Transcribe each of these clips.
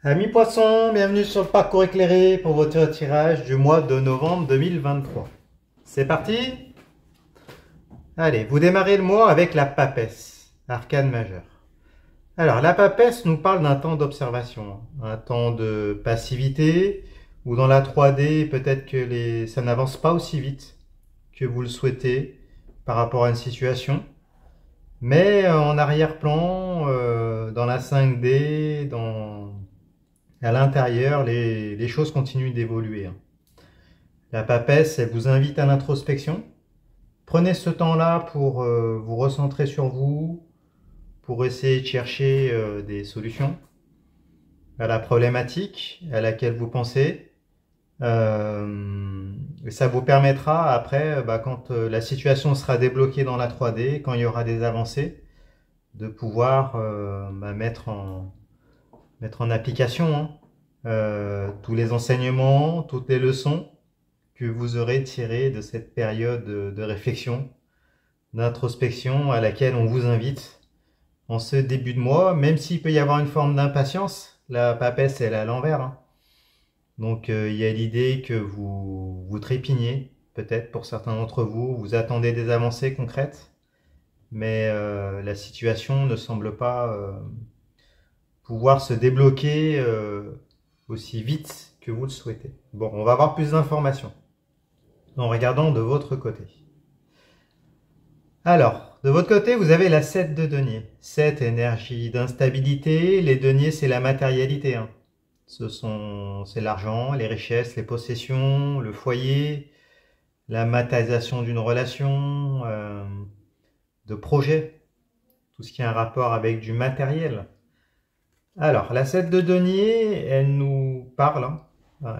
Amis poissons, bienvenue sur le parcours éclairé pour votre tirage du mois de novembre 2023. C'est parti. Allez, vous démarrez le mois avec la papesse, arcane majeure. Alors, la papesse nous parle d'un temps d'observation, un temps de passivité, où dans la 3D, peut-être que ça n'avance pas aussi vite que vous le souhaitez par rapport à une situation. Mais en arrière-plan, dans la 5D, à l'intérieur, les choses continuent d'évoluer, hein. La papesse, elle vous invite à l'introspection. Prenez ce temps-là pour vous recentrer sur vous, pour essayer de chercher des solutions à la problématique à laquelle vous pensez. Et ça vous permettra après, quand la situation sera débloquée dans la 3D, quand il y aura des avancées, de pouvoir mettre en application, hein, tous les enseignements, toutes les leçons que vous aurez tirées de cette période de réflexion, d'introspection à laquelle on vous invite en ce début de mois, même s'il peut y avoir une forme d'impatience. La papesse, elle est à l'envers, hein. Donc il y a l'idée que vous trépignez, peut-être pour certains d'entre vous, vous attendez des avancées concrètes, mais la situation ne semble pas pouvoir se débloquer aussi vite que vous le souhaitez. Bon, on va avoir plus d'informations en regardant de votre côté. Alors, de votre côté, vous avez la 7 de denier. 7, énergie d'instabilité. Les deniers, c'est la matérialité, hein. C'est l'argent, les richesses, les possessions, le foyer, la matérialisation d'une relation, de projet, tout ce qui a un rapport avec du matériel. Alors, la 7 de denier, elle nous parle, hein,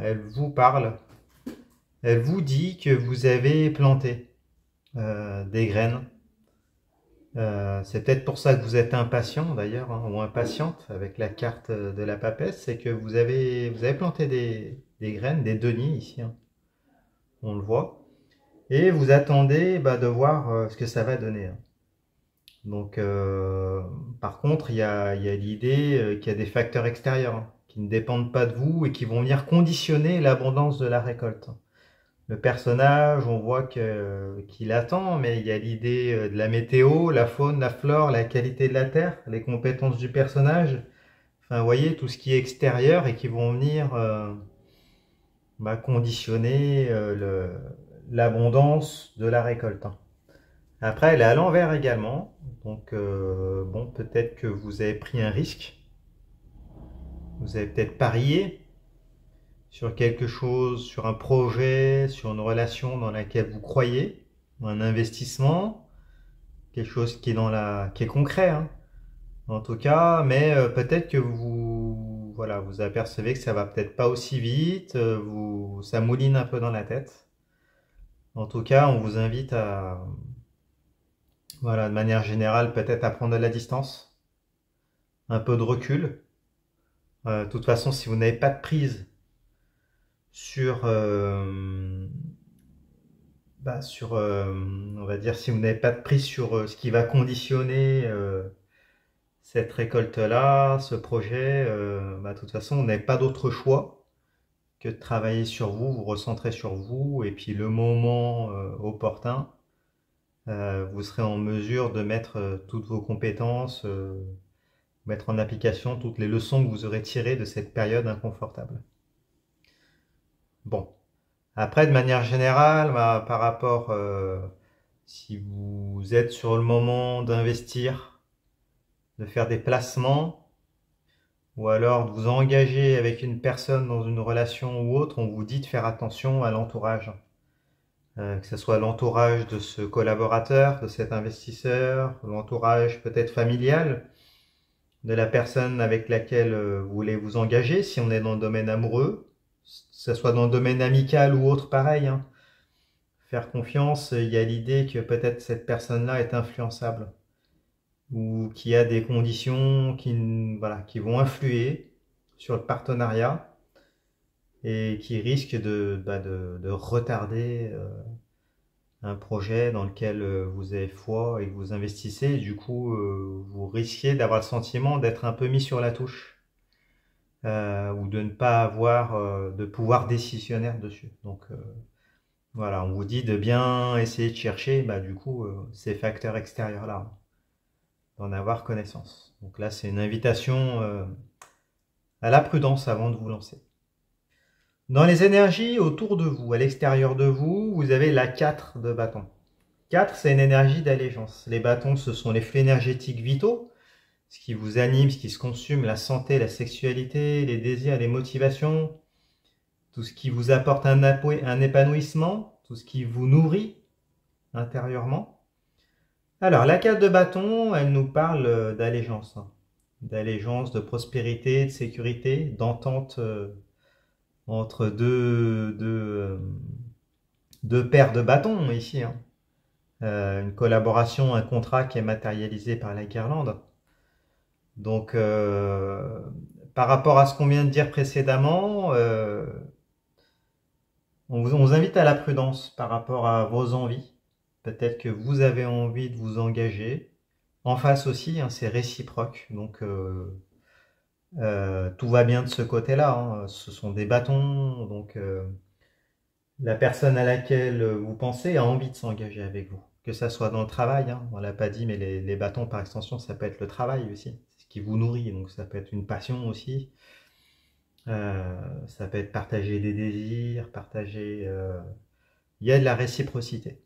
elle vous parle, elle vous dit que vous avez planté des graines. C'est peut-être pour ça que vous êtes impatient d'ailleurs, hein, ou impatiente avec la carte de la papesse, c'est que vous avez planté des graines, des deniers ici, hein, on le voit, et vous attendez de voir ce que ça va donner, hein. Donc, par contre, il y a l'idée qu'il y a des facteurs extérieurs, hein, qui ne dépendent pas de vous et qui vont venir conditionner l'abondance de la récolte. Le personnage, on voit qu'il attend, mais il y a l'idée de la météo, la faune, la flore, la qualité de la terre, les compétences du personnage. Enfin, vous voyez, tout ce qui est extérieur et qui vont venir conditionner l'abondance de la récolte, hein. Après, elle est à l'envers également. Donc, bon, peut-être que vous avez pris un risque. Vous avez peut-être parié sur quelque chose, sur un projet, sur une relation dans laquelle vous croyez, un investissement, quelque chose qui est concret, hein, en tout cas, mais peut-être que vous apercevez que ça va peut-être pas aussi vite, ça mouline un peu dans la tête. En tout cas, on vous invite de manière générale, peut-être à prendre de la distance, un peu de recul. De toute façon, si vous n'avez pas de prise sur, on va dire, si vous n'avez pas de prise sur ce qui va conditionner cette récolte-là, ce projet, de toute façon, vous n'avez pas d'autre choix que de travailler sur vous, vous recentrer sur vous, et puis le moment opportun, vous serez en mesure de mettre toutes vos compétences, mettre en application toutes les leçons que vous aurez tirées de cette période inconfortable. Bon. Après, de manière générale, par rapport, si vous êtes sur le moment d'investir, de faire des placements, ou alors de vous engager avec une personne dans une relation ou autre, on vous dit de faire attention à l'entourage. Que ce soit l'entourage de ce collaborateur, de cet investisseur, l'entourage peut-être familial, de la personne avec laquelle vous voulez vous engager, si on est dans le domaine amoureux, que ce soit dans le domaine amical ou autre pareil, hein. Faire confiance, il y a l'idée que peut-être cette personne-là est influençable ou qu'il y a des conditions qui vont influer sur le partenariat et qui risquent de retarder un projet dans lequel vous avez foi et que vous investissez. Et du coup, vous risquez d'avoir le sentiment d'être un peu mis sur la touche. ou de ne pas avoir de pouvoir décisionnaire dessus. Donc voilà, on vous dit de bien essayer de chercher bah, du coup ces facteurs extérieurs-là, d'en avoir connaissance. Donc là, c'est une invitation à la prudence avant de vous lancer. Dans les énergies autour de vous, à l'extérieur de vous, vous avez la 4 de bâton. 4, c'est une énergie d'allégeance. Les bâtons, ce sont les flux énergétiques vitaux, ce qui vous anime, ce qui se consume, la santé, la sexualité, les désirs, les motivations, tout ce qui vous apporte un épanouissement, tout ce qui vous nourrit intérieurement. Alors, la 4 de bâton, elle nous parle d'allégeance, d'allégeance, de prospérité, de sécurité, d'entente entre deux paires de bâtons ici. Une collaboration, un contrat qui est matérialisé par la guirlande. Donc, par rapport à ce qu'on vient de dire précédemment, on vous invite à la prudence par rapport à vos envies. Peut-être que vous avez envie de vous engager. En face aussi, c'est réciproque. Donc, tout va bien de ce côté-là. Ce sont des bâtons. Donc, la personne à laquelle vous pensez a envie de s'engager avec vous. Que ça soit dans le travail, on ne l'a pas dit, mais les bâtons par extension, ça peut être le travail aussi. C'est ce qui vous nourrit. Donc, ça peut être une passion aussi. Ça peut être partager des désirs, partager... Il y a de la réciprocité.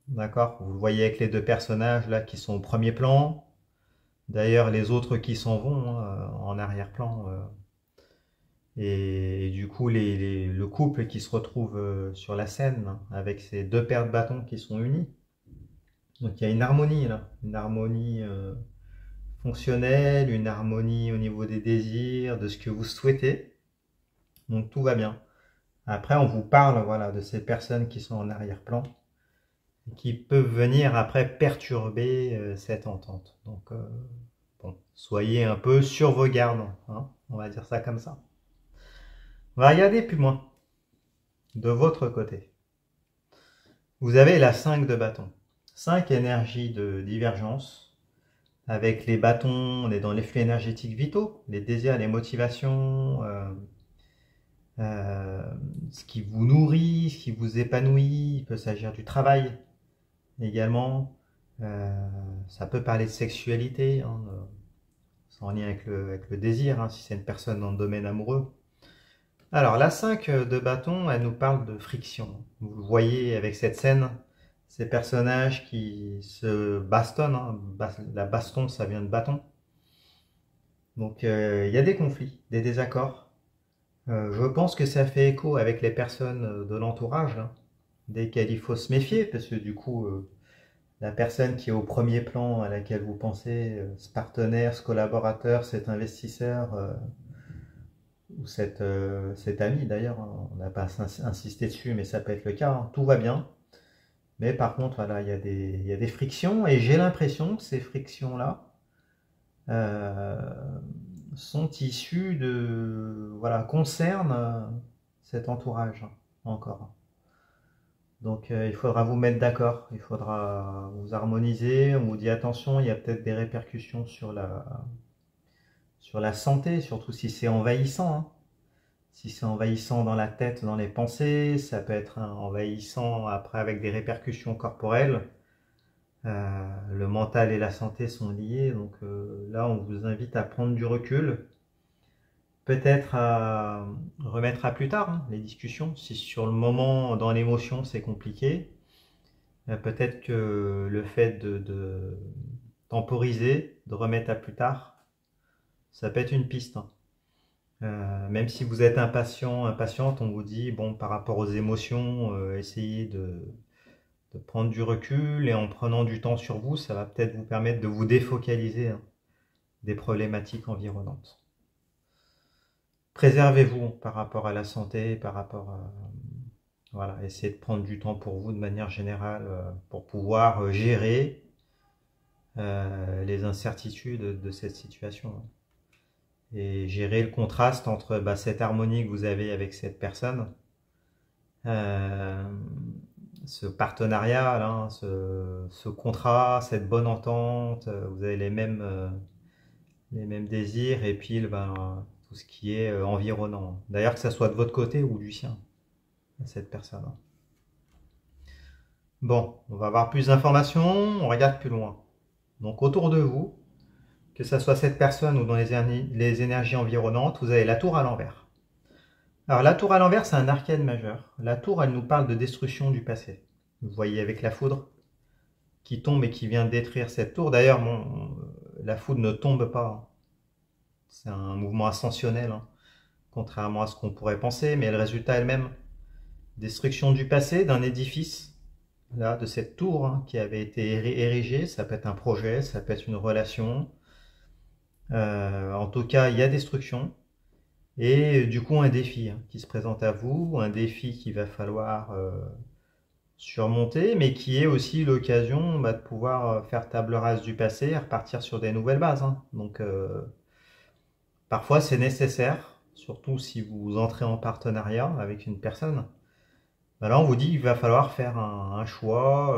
D'accord? Vous le voyez avec les deux personnages là qui sont au premier plan. D'ailleurs, les autres qui s'en vont en arrière-plan. Et du coup, le couple qui se retrouve sur la scène avec ces deux paires de bâtons qui sont unis. Donc il y a une harmonie là. Une harmonie fonctionnelle, une harmonie au niveau des désirs, de ce que vous souhaitez. Donc tout va bien. Après, on vous parle voilà, de ces personnes qui sont en arrière-plan, qui peuvent venir après perturber cette entente. Donc, bon, soyez un peu sur vos gardes, on va dire ça comme ça. On va regarder plus loin, de votre côté. Vous avez la 5 de bâton. 5 énergies de divergence. Avec les bâtons, on est dans les flux énergétiques vitaux, les désirs, les motivations, ce qui vous nourrit, ce qui vous épanouit. Il peut s'agir du travail également. Ça peut parler de sexualité, c'est en lien avec le désir, si c'est une personne dans le domaine amoureux. Alors, la 5 de bâton, elle nous parle de friction. Vous le voyez avec cette scène, ces personnages qui se bastonnent. La baston, ça vient de bâton. Donc, il y a des conflits, des désaccords. Je pense que ça fait écho avec les personnes de l'entourage, desquelles il faut se méfier, parce que du coup, la personne qui est au premier plan à laquelle vous pensez, ce partenaire, ce collaborateur, cet investisseur, ou cet ami d'ailleurs, on n'a pas insisté dessus, mais ça peut être le cas, tout va bien. Mais par contre, voilà, il y a des frictions, et j'ai l'impression que ces frictions-là sont issues voilà, concernent cet entourage encore. Donc il faudra vous mettre d'accord, il faudra vous harmoniser, on vous dit attention, il y a peut-être des répercussions sur la santé, surtout si c'est envahissant. Si c'est envahissant dans la tête, dans les pensées, ça peut être envahissant après avec des répercussions corporelles. Le mental et la santé sont liés, donc là on vous invite à prendre du recul, peut-être à remettre à plus tard les discussions, si sur le moment, dans l'émotion, c'est compliqué. Peut-être que le fait de temporiser, de remettre à plus tard, ça peut être une piste. Même si vous êtes impatient, impatiente, on vous dit, bon, par rapport aux émotions, essayez de prendre du recul et en prenant du temps sur vous, ça va peut-être vous permettre de vous défocaliser des problématiques environnantes. Préservez-vous par rapport à la santé, par rapport à... Voilà, essayez de prendre du temps pour vous de manière générale pour pouvoir gérer les incertitudes de cette situation. Et gérer le contraste entre cette harmonie que vous avez avec cette personne, ce partenariat, là, ce contrat, cette bonne entente, vous avez les mêmes désirs, et puis tout tout ce qui est environnant. D'ailleurs, que ça soit de votre côté ou du sien, cette personne. Bon, on va avoir plus d'informations, on regarde plus loin. Donc autour de vous, que ce soit cette personne ou dans les énergies environnantes, vous avez la tour à l'envers. Alors la tour à l'envers, c'est un arcane majeur. La tour, elle nous parle de destruction du passé. Vous voyez avec la foudre qui tombe et qui vient détruire cette tour. D'ailleurs, bon, la foudre ne tombe pas. C'est un mouvement ascensionnel, hein, contrairement à ce qu'on pourrait penser, mais le résultat est le même. Destruction du passé, d'un édifice, là, de cette tour hein, qui avait été érigée. Ça peut être un projet, ça peut être une relation. En tout cas, il y a destruction. Et du coup, un défi hein, qui se présente à vous, un défi qu'il va falloir surmonter, mais qui est aussi l'occasion de pouvoir faire table rase du passé et repartir sur des nouvelles bases. Hein. Donc, parfois, c'est nécessaire, surtout si vous entrez en partenariat avec une personne. Là, on vous dit qu'il va falloir faire un choix.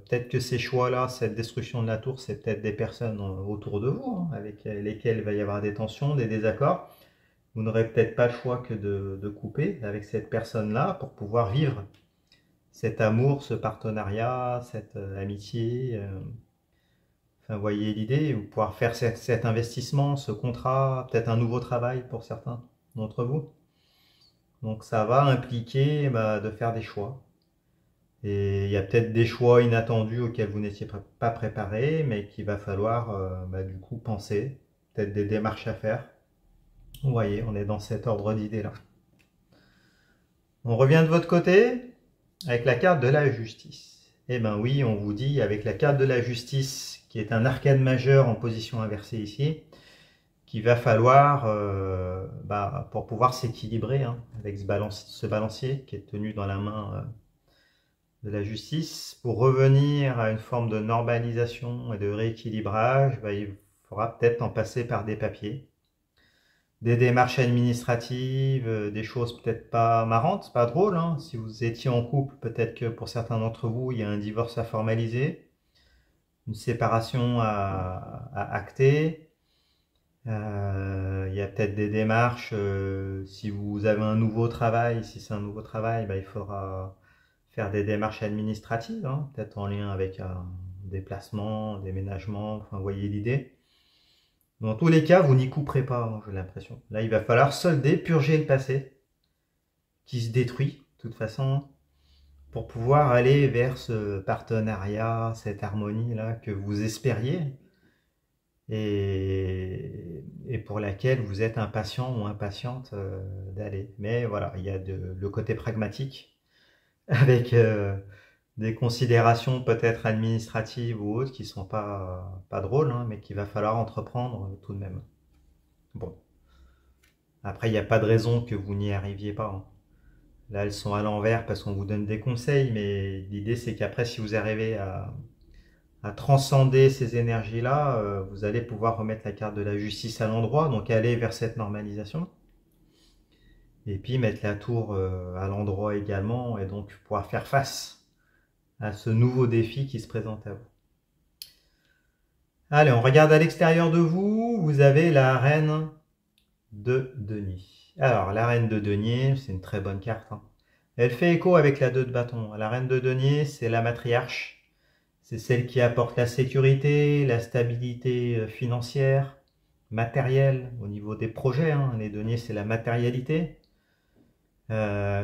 Peut-être que ces choix-là, cette destruction de la tour, c'est peut-être des personnes autour de vous, hein, avec lesquelles il va y avoir des tensions, des désaccords. Vous n'aurez peut-être pas le choix que de couper avec cette personne-là pour pouvoir vivre cet amour, ce partenariat, cette amitié. Enfin, vous voyez l'idée, vous pouvoir faire cet investissement, ce contrat, peut-être un nouveau travail pour certains d'entre vous. Donc ça va impliquer de faire des choix. Et il y a peut-être des choix inattendus auxquels vous n'étiez pas préparé, mais qu'il va falloir du coup penser, peut-être des démarches à faire. Vous voyez, on est dans cet ordre d'idées-là. On revient de votre côté avec la carte de la justice. Eh bien oui, on vous dit avec la carte de la justice, qui est un arcane majeur en position inversée ici, qu'il va falloir, pour pouvoir s'équilibrer hein, avec ce balancier qui est tenu dans la main de la justice, pour revenir à une forme de normalisation et de rééquilibrage, il faudra peut-être en passer par des papiers, des démarches administratives, des choses peut-être pas marrantes, pas drôles. Hein. Si vous étiez en couple, peut-être que pour certains d'entre vous, il y a un divorce à formaliser, une séparation à acter. Il y a peut-être des démarches, si vous avez un nouveau travail, si c'est un nouveau travail, il faudra faire des démarches administratives, hein, peut-être en lien avec un déplacement, déménagement, enfin, vous voyez l'idée. Dans tous les cas, vous n'y couperez pas, hein, j'ai l'impression. Là, il va falloir solder, purger le passé, qui se détruit, de toute façon, pour pouvoir aller vers ce partenariat, cette harmonie-là que vous espériez, et pour laquelle vous êtes impatient ou impatiente d'aller. Mais voilà, il y a le côté pragmatique, avec des considérations peut-être administratives ou autres qui ne sont pas drôles, hein, mais qu'il va falloir entreprendre tout de même. Bon. Après, il n'y a pas de raison que vous n'y arriviez pas. Hein. Là, elles sont à l'envers parce qu'on vous donne des conseils, mais l'idée c'est qu'après, si vous arrivez à transcender ces énergies-là, vous allez pouvoir remettre la carte de la justice à l'endroit, donc aller vers cette normalisation. Et puis mettre la tour à l'endroit également, et donc pouvoir faire face à ce nouveau défi qui se présente à vous. Allez, on regarde à l'extérieur de vous, vous avez la reine de denier. Alors, la reine de denier, c'est une très bonne carte. Hein. Elle fait écho avec la 2 de bâton. La reine de denier, c'est la matriarche. C'est celle qui apporte la sécurité, la stabilité financière, matérielle, au niveau des projets. Hein. Les deniers, c'est la matérialité.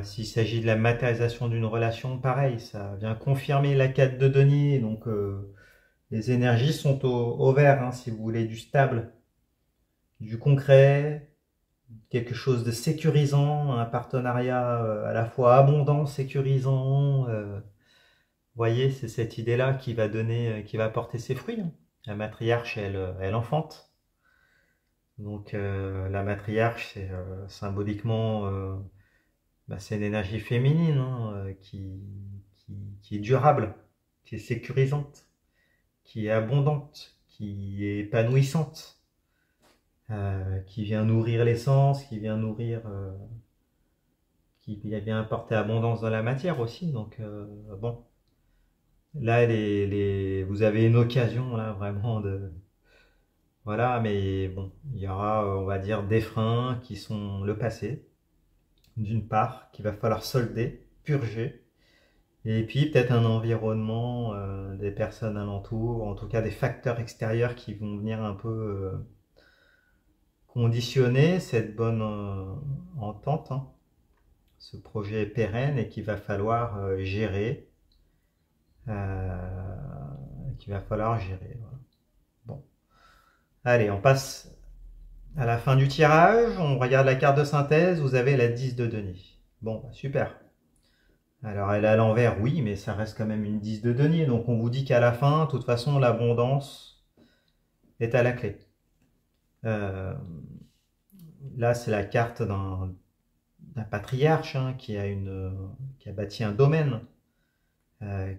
S'il s'agit de la matérialisation d'une relation, pareil, ça vient confirmer la 4 de denier. Donc, les énergies sont au vert, hein, si vous voulez, du stable, du concret, quelque chose de sécurisant, un partenariat à la fois abondant, sécurisant. Vous voyez, c'est cette idée-là qui va donner, qui va apporter ses fruits. Hein. La matriarche, elle enfante. Donc la matriarche, c'est symboliquement, c'est une énergie féminine hein, qui est durable, qui est sécurisante, qui est abondante, qui est épanouissante, qui vient nourrir l'essence, qui vient nourrir, qui vient apporter abondance dans la matière aussi. Donc bon. Là, vous avez une occasion là vraiment Voilà, mais bon, il y aura, on va dire, des freins qui sont le passé, d'une part, qu'il va falloir solder, purger, et puis peut-être un environnement, des personnes alentours, en tout cas des facteurs extérieurs qui vont venir un peu conditionner cette bonne entente, hein. Ce projet est pérenne et qu'il va falloir gérer, qu'il va falloir gérer. Voilà. Bon, allez, on passe à la fin du tirage. On regarde la carte de synthèse. Vous avez la 10 de denier. Bon, bah, super. Alors elle est à l'envers, oui, mais ça reste quand même une 10 de denier. Donc on vous dit qu'à la fin, de toute façon, l'abondance est à la clé. Euh, Là, c'est la carte d'un patriarche, hein, qui a bâti un domaine,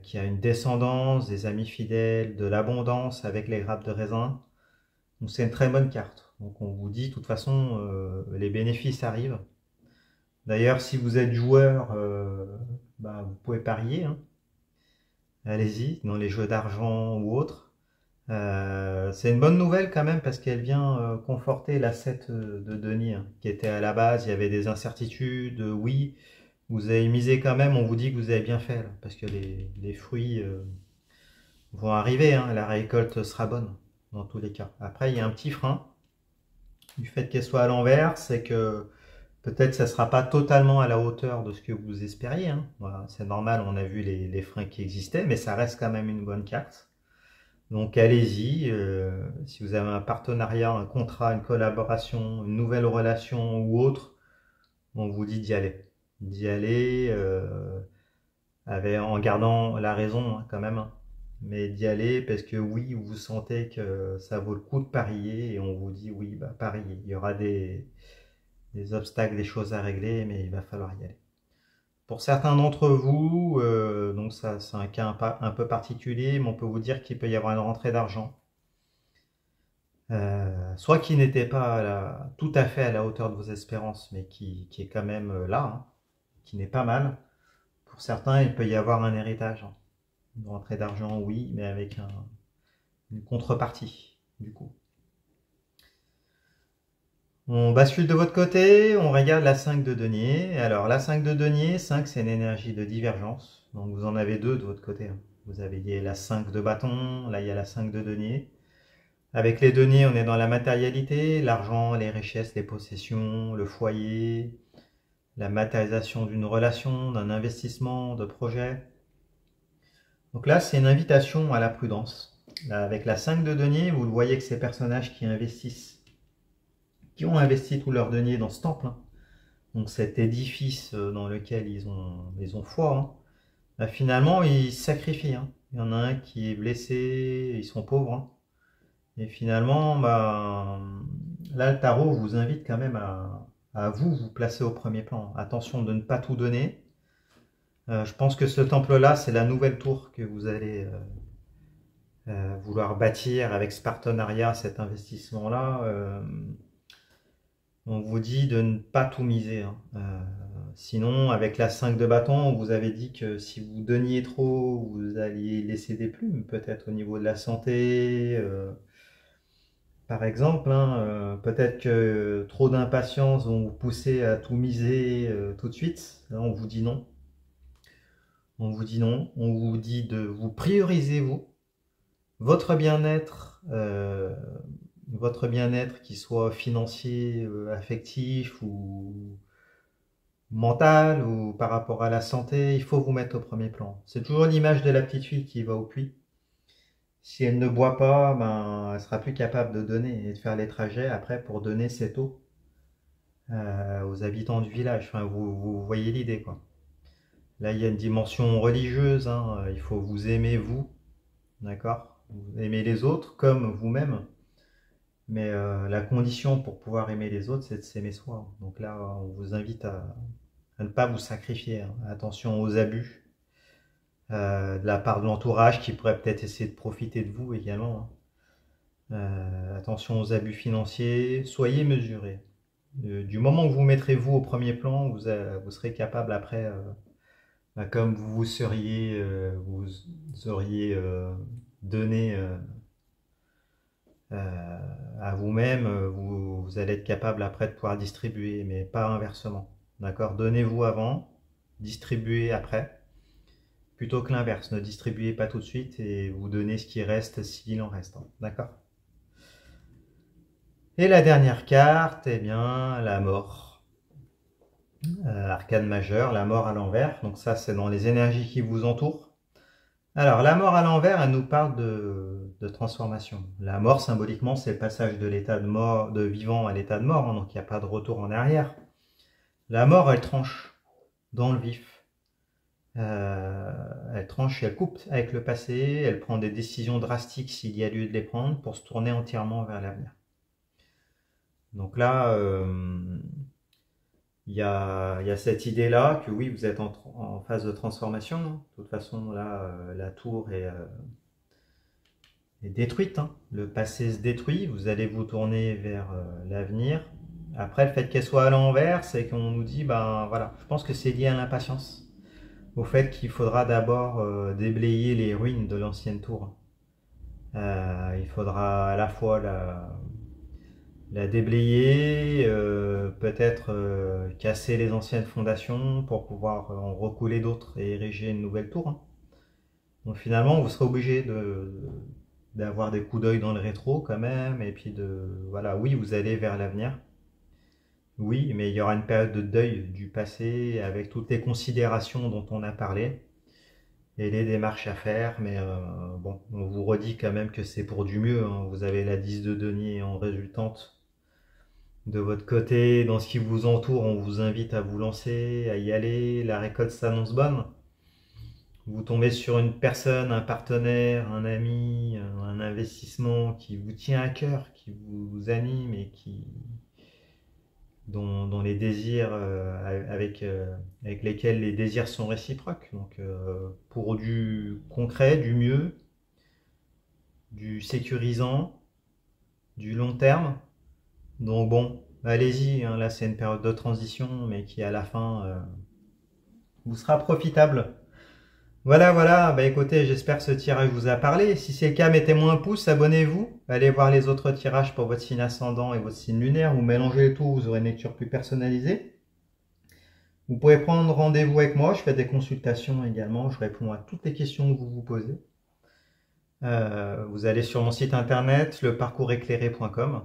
qui a une descendance, des amis fidèles, de l'abondance avec les grappes de raisin. Donc c'est une très bonne carte. Donc on vous dit, de toute façon, les bénéfices arrivent. D'ailleurs, si vous êtes joueur, bah, vous pouvez parier, hein. Allez-y, dans les jeux d'argent ou autres. C'est une bonne nouvelle quand même parce qu'elle vient conforter l'asset de Denis, hein, qui était à la base, il y avait des incertitudes. Oui, vous avez misé quand même, on vous dit que vous avez bien fait, là, parce que les fruits vont arriver, hein, la récolte sera bonne dans tous les cas. Après, il y a un petit frein du fait qu'elle soit à l'envers, c'est que peut-être ça ne sera pas totalement à la hauteur de ce que vous espériez, hein. Voilà, c'est normal, on a vu les freins qui existaient, mais ça reste quand même une bonne carte. Donc allez-y, si vous avez un partenariat, un contrat, une collaboration, une nouvelle relation ou autre, on vous dit d'y aller. D'y aller en gardant la raison, hein, quand même, hein. Mais d'y aller parce que oui, vous sentez que ça vaut le coup de parier et on vous dit oui, bah pariez. Il y aura des obstacles, des choses à régler, mais il va falloir y aller. Pour certains d'entre vous, donc ça c'est un cas un peu particulier, mais on peut vous dire qu'il peut y avoir une rentrée d'argent. Soit qui n'était pas tout à fait à la hauteur de vos espérances, mais qui est quand même là, hein, qui n'est pas mal. Pour certains, il peut y avoir un héritage, hein. Une rentrée d'argent, oui, mais avec une contrepartie, du coup. On bascule de votre côté, on regarde la 5 de denier. Alors, la 5 de denier, 5, c'est une énergie de divergence. Donc, vous en avez deux de votre côté, hein. Vous avez la 5 de bâton, là, il y a la 5 de denier. Avec les deniers, on est dans la matérialité, l'argent, les richesses, les possessions, le foyer, la matérialisation d'une relation, d'un investissement, de projet. Donc là, c'est une invitation à la prudence. Là, avec la 5 de denier, vous voyez que ces personnages qui investissent, qui ont investi tous leurs deniers dans ce temple, hein, donc cet édifice dans lequel ils ont foi, hein, bah, finalement, ils se sacrifient, hein. Il y en a un qui est blessé, ils sont pauvres, hein. Et finalement, bah, là, le tarot vous invite quand même à vous placer au premier plan. Attention de ne pas tout donner. Je pense que ce temple-là, c'est la nouvelle tour que vous allez vouloir bâtir avec ce partenariat, cet investissement-là. On vous dit de ne pas tout miser, hein. Sinon, avec la 5 de bâton, on vous avait dit que si vous donniez trop, vous alliez laisser des plumes, peut-être au niveau de la santé. Par exemple, hein, peut-être que trop d'impatience vont vous pousser à tout miser tout de suite. Là, on vous dit non. On vous dit non. On vous dit de vous prioriser vous, votre bien-être, qu'il soit financier, affectif ou mental ou par rapport à la santé. Il faut vous mettre au premier plan. C'est toujours l'image de la petite fille qui va au puits. Si elle ne boit pas, ben, elle sera plus capable de donner et de faire les trajets après pour donner cette eau aux habitants du village. Enfin, vous voyez l'idée, quoi. Là, il y a une dimension religieuse, hein. Il faut vous aimer vous, d'accord? Vous aimez les autres comme vous-même. Mais la condition pour pouvoir aimer les autres, c'est de s'aimer soi. Donc là, on vous invite à ne pas vous sacrifier, hein. Attention aux abus de la part de l'entourage qui pourrait peut-être essayer de profiter de vous également, hein. Attention aux abus financiers. Soyez mesurés. Du moment où vous mettrez vous au premier plan, vous serez capable après, bah, comme vous auriez donné à vous-même, vous allez être capable après de pouvoir distribuer, mais pas inversement. D'accord? Donnez-vous avant, distribuez après, plutôt que l'inverse. Ne distribuez pas tout de suite et vous donnez ce qui reste s'il en reste. D'accord? Et la dernière carte, eh bien, la mort. Arcane majeur, la mort à l'envers. Donc ça, c'est dans les énergies qui vous entourent. Alors, la mort à l'envers, elle nous parle de transformation. La mort, symboliquement, c'est le passage de l'état de mort, de vivant à l'état de mort, hein, donc il n'y a pas de retour en arrière. La mort, elle tranche dans le vif. Elle tranche, elle coupe avec le passé, elle prend des décisions drastiques s'il y a lieu de les prendre pour se tourner entièrement vers l'avenir. Donc là, il y a cette idée-là que oui, vous êtes en phase de transformation. De toute façon, là, la tour est détruite. Hein. Le passé se détruit, vous allez vous tourner vers l'avenir. Après, le fait qu'elle soit à l'envers, c'est qu'on nous dit, ben voilà, je pense que c'est lié à l'impatience. Au fait qu'il faudra d'abord déblayer les ruines de l'ancienne tour. Il faudra à la fois la déblayer, peut-être casser les anciennes fondations pour pouvoir en recouler d'autres et ériger une nouvelle tour. Hein. Donc finalement, vous serez obligé d'avoir des coups d'œil dans le rétro quand même, et puis voilà, oui, vous allez vers l'avenir. Oui, mais il y aura une période de deuil du passé avec toutes les considérations dont on a parlé et les démarches à faire, mais bon, on vous redit quand même que c'est pour du mieux. Hein. Vous avez la 10 de denier en résultante de votre côté, dans ce qui vous entoure, on vous invite à vous lancer, à y aller, la récolte s'annonce bonne. Vous tombez sur une personne, un partenaire, un ami, un investissement qui vous tient à cœur, qui vous anime et dont les désirs, avec lesquels les désirs sont réciproques. Donc pour du concret, du mieux, du sécurisant, du long terme. Donc bon, allez-y, hein, là c'est une période de transition, mais qui à la fin vous sera profitable. Voilà, voilà, bah écoutez, j'espère que ce tirage vous a parlé. Si c'est le cas, mettez-moi un pouce, abonnez-vous. Allez voir les autres tirages pour votre signe ascendant et votre signe lunaire. Vous mélangez les tout, vous aurez une lecture plus personnalisée. Vous pouvez prendre rendez-vous avec moi, je fais des consultations également, je réponds à toutes les questions que vous vous posez. Vous allez sur mon site internet, leparcourséclairé.com,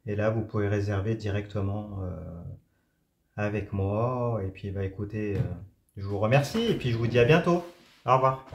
et là vous pouvez réserver directement avec moi. Et puis bah écoutez, je vous remercie et puis je vous dis à bientôt. Au revoir.